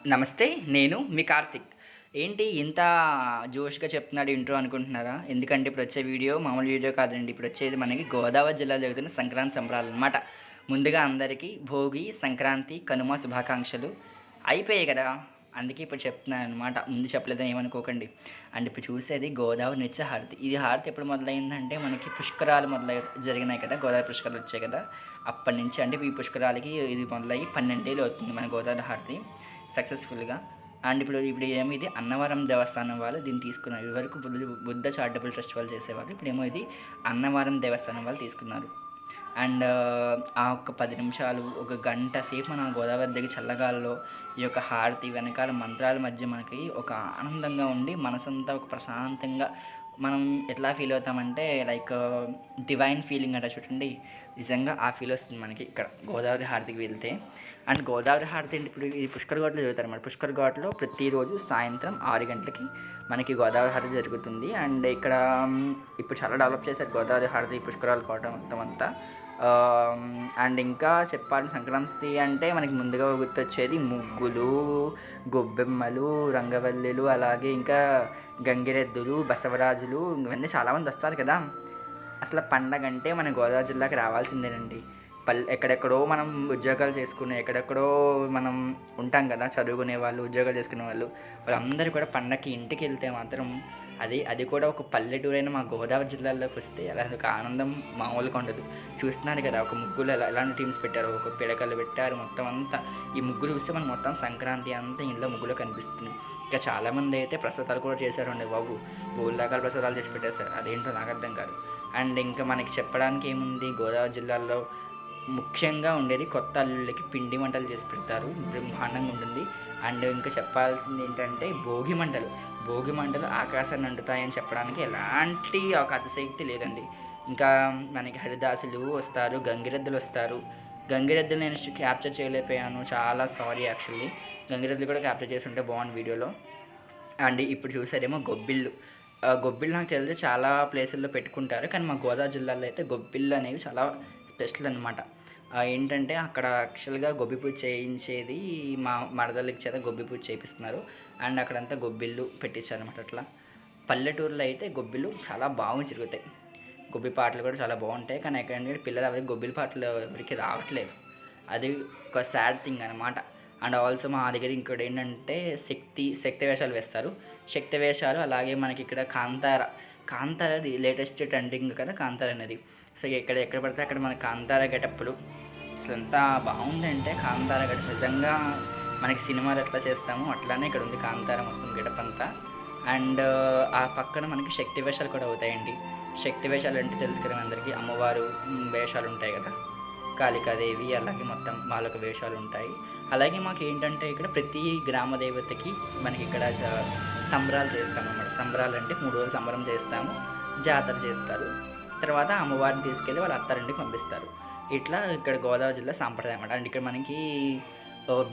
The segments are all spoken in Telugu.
నమస్తే. నేను మీ కార్తిక్. ఏంటి ఇంత జోష్‌గా చెప్తున్నాడు ఇంట్రో అనుకుంటున్నారా? ఎందుకంటే ఇప్పుడొచ్చే వీడియో మామూలు వీడియో కాదండి. ఇప్పుడొచ్చేది మనకి గోదావరి జిల్లాలో జరుగుతున్న సంక్రాంతి సంబరాలనమాట. ముందుగా అందరికీ భోగి, సంక్రాంతి, కనుమ శుభాకాంక్షలు. అయిపోయాయి కదా! అందుకే ఇప్పుడు చెప్తున్నాననమాట. ముందు చెప్పలేదని ఏమనుకోకండి. అండ్ ఇప్పుడు చూసేది గోదావరి నిత్య హారతి. ఇది హారతి ఎప్పుడు మొదలైందంటే మనకి పుష్కరాలు జరిగినాయి కదా! గోదావరి పుష్కరాలొచ్చాయి కదా! అప్పటినుంచి అంటే ఈ పుష్కరాలకి ఇది మొదలయ్యి 12 ఏళ్ళు అవుతుంది మన గోదావరి హారతి సక్సెస్‌ఫుల్‌గా. అండ్ ఇప్పుడు ఏమో ఇది అన్నవరం దేవస్థానం వాళ్ళు దీన్ని తీసుకున్నారు. ఇదివరకు బుద్ధ చారిటబుల్ ట్రస్ట్ వాళ్ళు చేసేవాళ్ళు. ఇప్పుడేమో ఇది అన్నవరం దేవస్థానం వాళ్ళు తీసుకున్నారు. అండ్ ఆ ఒక్క 10 నిమిషాలు, ఒక గంట సేపు మనం గోదావరి దగ్గర చల్లగాలిలో ఈ యొక్క హారతి వెనకాల మంత్రాల మధ్య మనకి ఒక ఆనందంగా ఉండి మనసంతా ఒక ప్రశాంతంగా మనం ఎట్లా ఫీల్ అవుతామంటే లైక్ డివైన్ ఫీలింగ్ అంట చూడండి. నిజంగా ఆ ఫీల్ వస్తుంది మనకి ఇక్కడ గోదావరి హారతికి వెళ్తే. అండ్ గోదావరి హారతి అంటే ఇప్పుడు ఈ పుష్కర్ ఘాట్లో జరుగుతారన్నమాట. పుష్కర్ ఘాట్లో ప్రతిరోజు సాయంత్రం 6 గంటలకి మనకి గోదావరి హారతి జరుగుతుంది. అండ్ ఇక్కడ ఇప్పుడు చాలా డెవలప్ చేశారు గోదావరి హారతి పుష్కరాలు కోవటం మొత్తం అంతా. అండ్ ఇంకా చెప్పాలి సంక్రాంతి అంటే మనకి ముందుగా గుర్తొచ్చేది ముగ్గులు, గొబ్బెమ్మలు, రంగవల్లులు, అలాగే ఇంకా గంగిరెద్దులు, బసవరాజులు ఇవన్నీ చాలామంది వస్తారు కదా! అసలు పండగంటే మన గోదావరి జిల్లాకి రావాల్సిందేనండి. ఎక్కడెక్కడో మనం ఉద్యోగాలు చేసుకుని, ఎక్కడెక్కడో మనం ఉంటాం కదా! చదువుకునే వాళ్ళు, ఉద్యోగాలు చేసుకునే వాళ్ళు, వాళ్ళందరూ కూడా పండగకి ఇంటికెళ్తే మాత్రం అది కూడా ఒక పల్లెటూరైన మా గోదావరి జిల్లాలోకి వస్తే అదొక ఆనందం మామూలుగా ఉండదు. చూస్తున్నారు కదా! ఒక ముగ్గులు ఎలాంటి టీమ్స్ పెట్టారో, ఒక పిడకలు పెట్టారు మొత్తం అంతా. ఈ ముగ్గులు చూస్తే మనకు మొత్తం సంక్రాంతి అంతా ఇంట్లో ముగ్గులో కనిపిస్తుంది. ఇంకా చాలామంది అయితే ప్రసాదాలు కూడా చేశారండి బాబు. బోలెడు రకాల ప్రసాదాలు చేసి పెట్టేశారు. అదేంటో నాకు అర్థం కాదు. అండ్ ఇంకా మనకి చెప్పడానికి ఏముంది గోదావరి జిల్లాలో ముఖ్యంగా ఉండేది కొత్త అల్లుళ్ళకి పిండి వంటలు చేసి పెడతారు. బ్రహ్మాండంగా ఉంటుంది. అండ్ ఇంకా చెప్పాల్సింది ఏంటంటే భోగి మంటలు. భోగి మంటలు ఆకాశాన్ని అంటుతాయని చెప్పడానికి ఎలాంటి ఒక అతిశయోక్తి లేదండి. ఇంకా మనకి హరిదాసులు వస్తారు, గంగిరెద్దులు వస్తారు. గంగిరెద్దులు నేను క్యాప్చర్ చేయలేకపోయాను. చాలా సారీ యాక్చువల్లీ. గంగిరెద్దులు కూడా క్యాప్చర్ చేసి ఉంటే బాగుండు వీడియోలో. అండ్ ఇప్పుడు చూసారేమో గొబ్బిళ్ళు. గొబ్బిళ్ళు నాకు తెలిసి చాలా ప్లేసుల్లో పెట్టుకుంటారు. కానీ మా గోదావరి జిల్లాలో అయితే గొబ్బిళ్ళు అనేవి చాలా స్పెషల్ అనమాట. ఏంటంటే అక్కడ యాక్చువల్‌గా గొబ్బి పూజ చేయించేది మా మరదలకి చేత గొబ్బి పూజ చేపిస్తున్నారు. అండ్ అక్కడంతా గొబ్బిళ్ళు పెట్టించారనమాట అట్లా. పల్లెటూరులో అయితే గొబ్బిళ్ళు చాలా బాగా జరుగుతాయి. గొబ్బి పాటలు కూడా చాలా బాగుంటాయి. కానీ ఎక్కడంటే పిల్లలు ఎవరికి గొబ్బిలి పాటలు ఎవరికి రావట్లేదు. అది ఒక సాడ్ థింగ్ అనమాట. అండ్ ఆల్సో మా దగ్గర ఇంకోటేంటంటే శక్తి వేషాలు వేస్తారు. శక్తి వేషాలు అలాగే మనకి ఇక్కడ కాంతార లేటెస్ట్ ట్రెండింగ్ కదా కాంతార అనేది. సో ఎక్కడ పడితే అక్కడ మన కాంతార గెటప్పులు అసలు ఎంత బాగుందంటే కాంతార గెటప్ నిజంగా మనకి సినిమాలు ఎట్లా చేస్తామో అట్లానే ఇక్కడ ఉంది కాంతార మొత్తం గెటప్ అంతా. అండ్ ఆ పక్కన మనకి శక్తి వేషాలు కూడా అవుతాయండి. శక్తి వేషాలు అంటే తెలుసు కదా అందరికీ అమ్మవారు వేషాలు ఉంటాయి కదా! కాళికాదేవి అలాగే మొత్తం వాళ్ళకి వేషాలు ఉంటాయి. అలాగే మాకేంటంటే ఇక్కడ ప్రతి గ్రామ దేవతకి మనకి ఇక్కడ సంబరాలు చేస్తామన్నమాట. సంబరాలు అంటే 3 రోజులు సంబరం చేస్తాము. జాతర చేస్తారు. తర్వాత అమ్మవారిని తీసుకెళ్ళి వాళ్ళ అత్తారింటికి పంపిస్తారు. ఇట్లా ఇక్కడ గోదావరి జిల్లా సాంప్రదాయం అన్నమాట. అండ్ ఇక్కడ మనకి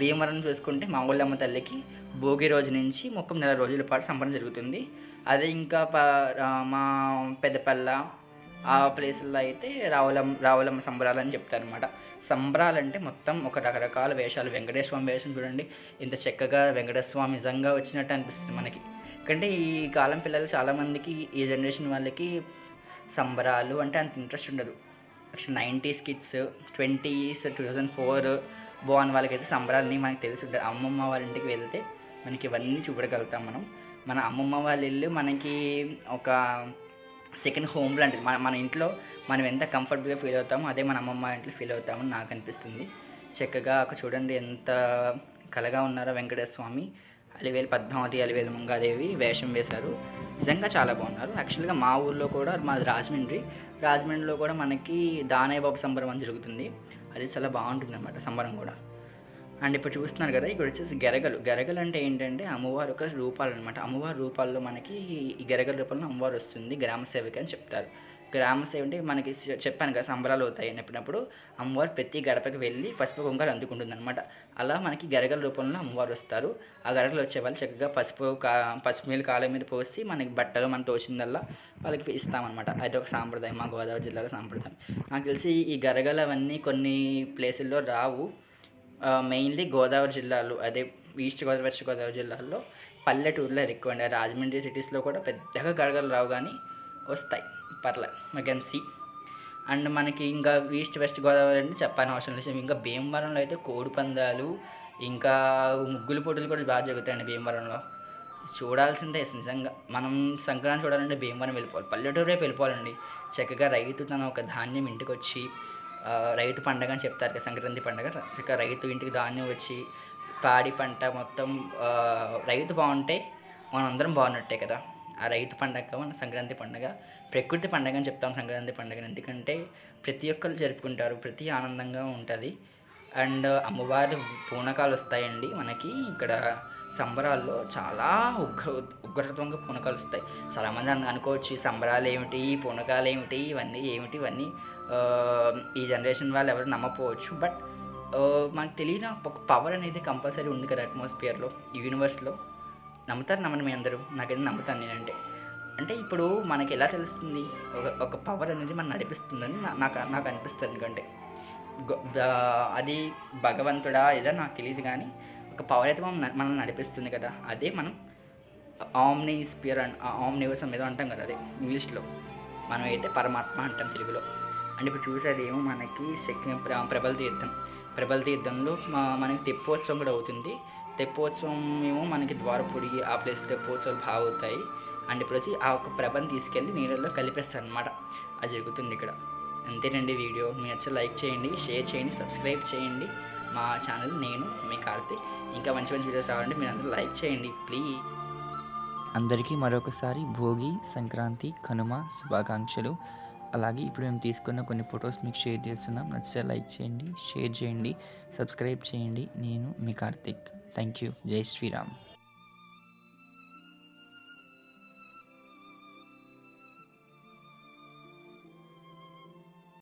భీమవరం చూసుకుంటే మా ఊళ్ళమ్మ తల్లికి భోగి రోజు నుంచి మొత్తం నెల రోజుల పాటు సంబరం జరుగుతుంది. అదే ఇంకా మా పెద్దపల్ల ఆ ప్లేసుల్లో అయితే రావులమ్మ సంబరాలని చెప్తారనమాట. సంబరాలంటే మొత్తం ఒక రకరకాల వేషాలు. వెంకటేశ్వర స్వామి వేషం చూడండి ఎంత చక్కగా వెంకటేశ్వర స్వామి నిజంగా వచ్చినట్టు అనిపిస్తుంది మనకి. ఎందుకంటే ఈ కాలం పిల్లలు చాలామందికి ఈ జనరేషన్ వాళ్ళకి సంబరాలు అంటే అంత ఇంట్రెస్ట్ ఉండదు. యాక్చువల్ 90s కిడ్స్ 20s 2004 బాగున్న వాళ్ళకైతే సంబరాలని మనకు తెలిసి ఉంటుంది. అమ్మమ్మ వాళ్ళ ఇంటికి వెళ్తే మనకి ఇవన్నీ చూడగలుగుతాం మనం. మన అమ్మమ్మ వాళ్ళ ఇల్లు మనకి ఒక సెకండ్ హోమ్ లాంటిది. మన ఇంట్లో మనం ఎంత కంఫర్టబుల్‌గా ఫీల్ అవుతామో అదే మన అమ్మమ్మ ఇంట్లో ఫీల్ అవుతామని నాకు అనిపిస్తుంది. చక్కగా అక్కడ చూడండి ఎంత కళగా ఉన్నారో వెంకటేశ్వర స్వామి. అలివేలు పద్మావతి, అలివేలు మంగాదేవి వేషం వేశారు. నిజంగా చాలా బాగున్నారు. యాక్చువల్‌గా మా ఊర్లో కూడా మాది రాజమండ్రిలో కూడా మనకి దానయ్య బాబు సంబరం అని జరుగుతుంది. అది చాలా బాగుంటుందన్నమాట సంబరం కూడా. అండ్ ఇప్పుడు చూస్తున్నారు కదా ఇక్కడ వచ్చేసి గెరగలు అంటే ఏంటంటే అమ్మవారి యొక్క రూపాలన్నమాట. అమ్మవారి రూపాల్లో మనకి ఈ గెరగల రూపంలో అమ్మవారు వస్తుంది. గ్రామ సేవకి అని చెప్తారు. గ్రామ సేవ అంటే మనకి చెప్పాను కదా సంబరాలు అవుతాయి అన్నప్పుడు అమ్మవారు ప్రతి గడపకి వెళ్ళి పసుపు కుంకాలు అందుకుంటుందన్నమాట. అలా మనకి గెరగల రూపంలో అమ్మవారు వస్తారు. ఆ గెరగలు వచ్చేవాళ్ళు చక్కగా పసుపు నీళ్ళు కాళ్ళ మీద పోసి మనకి బట్టలు మన తోచిందల్లా వాళ్ళకి ఇస్తామన్నమాట. అది ఒక సాంప్రదాయం మా గోదావరి జిల్లాలో సాంప్రదాయం. నాకు తెలిసి ఈ గరగలు అవన్నీ కొన్ని ప్లేసుల్లో రావు. మెయిన్లీ గోదావరి జిల్లాలో అదే ఈస్ట్ గోదావరి వెస్ట్ గోదావరి జిల్లాల్లో పల్లెటూరులో ఎక్కువ అండి. రాజమండ్రి సిటీస్లో కూడా పెద్దగా గడగలు రావు కానీ వస్తాయి, పర్లే వీ కెన్ సీ. అండ్ మనకి ఇంకా ఈస్ట్ వెస్ట్ గోదావరి అంటే చెప్పని అవసరం లేదు. ఇంకా భీమవరంలో అయితే కోడి పందాలు, ఇంకా ముగ్గులు పోటీలు కూడా బాగా జరుగుతాయండి భీమవరంలో. చూడాల్సిందే నిజంగా. మనం సంక్రాంతి చూడాలంటే భీమవరం వెళ్ళిపోవాలి, పల్లెటూరు రేపు వెళ్ళిపోవాలండి. చక్కగా రైతు తన ఒక ధాన్యం ఇంటికి వచ్చి, రైతు పండగ అని చెప్తారు కదా సంక్రాంతి పండగ. చక్కగా రైతు ఇంటికి ధాన్యం వచ్చి పాడి పంట మొత్తం, రైతు బాగుంటే మనందరం బాగున్నట్టే కదా. ఆ రైతు పండగ మన సంక్రాంతి పండగ, ప్రకృతి పండగ అని చెప్తాం సంక్రాంతి పండగని. ఎందుకంటే ప్రతి ఒక్కరు జరుపుకుంటారు, ప్రతి ఆనందంగా ఉంటుంది. అండ్ అమ్మవారి పూనకాలు వస్తాయండి మనకి ఇక్కడ సంబరాల్లో. చాలా ఉగ్రత్వంగా పూనకాలు వస్తాయి. చాలామంది అనుకోవచ్చు ఈ సంబరాలు ఏమిటి, ఈ పూనకాలు ఏమిటి, ఇవన్నీ ఈ జనరేషన్ వాళ్ళు ఎవరు నమ్మకపోవచ్చు. బట్ మనకు తెలియని ఒక పవర్ అనేది కంపల్సరీ ఉంది కదా అట్మాస్ఫియర్లో, ఈ యూనివర్స్లో. నమ్ముతారు నమ్మని మీ అందరూ, నాకైతే నమ్ముతాను నేనంటే. అంటే ఇప్పుడు మనకి ఎలా తెలుస్తుంది ఒక పవర్ అనేది మనం నడిపిస్తుందని నాకు అనిపిస్తుంది. ఎందుకంటే అది భగవంతుడా ఏదో నాకు తెలియదు కానీ ఒక పవర్ అయితే మనల్ని నడిపిస్తుంది కదా. అదే మనం ఆమ్నిస్పియర్ ఆమ్నివర్స్ ఏదో అంటాం కదా, అదే ఇంగ్లీష్లో. మనం అయితే పరమాత్మ అంటాం తెలుగులో. అండ్ ఇప్పుడు చూసేదేమో మనకి ప్రబల తీర్థంలో మనకి తెప్పోత్సవం కూడా అవుతుంది. తెప్పోత్సవం ఏమో మనకి ద్వారపూడి ఆ ప్లేస్ తెప్పోత్సవాలు బాగా అవుతాయి. అండ్ ఇప్పుడు వచ్చి ఆ ఒక ప్రభని తీసుకెళ్ళి నీళ్ళల్లో కలిపేస్తారు అనమాట. అది జరుగుతుంది ఇక్కడ. అంతేనండి వీడియో. మీ నచ్చితే లైక్ చేయండి, షేర్ చేయండి, సబ్స్క్రైబ్ చేయండి మా ఛానల్. నేను మీ కార్తిక్. ఇంకా మంచి మంచి వీడియోస్ రావాలంటే మీరు అందరూ లైక్ చేయండి ప్లీజ్. అందరికీ మరొకసారి భోగి, సంక్రాంతి, కనుమ శుభాకాంక్షలు. అలాగే ఇప్పుడు మేము తీసుకున్న కొన్ని ఫొటోస్ మీకు షేర్ చేస్తున్నాం. నచ్చితే లైక్ చేయండి, షేర్ చేయండి, సబ్స్క్రైబ్ చేయండి. నేను మీ కార్తిక్. Thank you. జై శ్రీరామ్.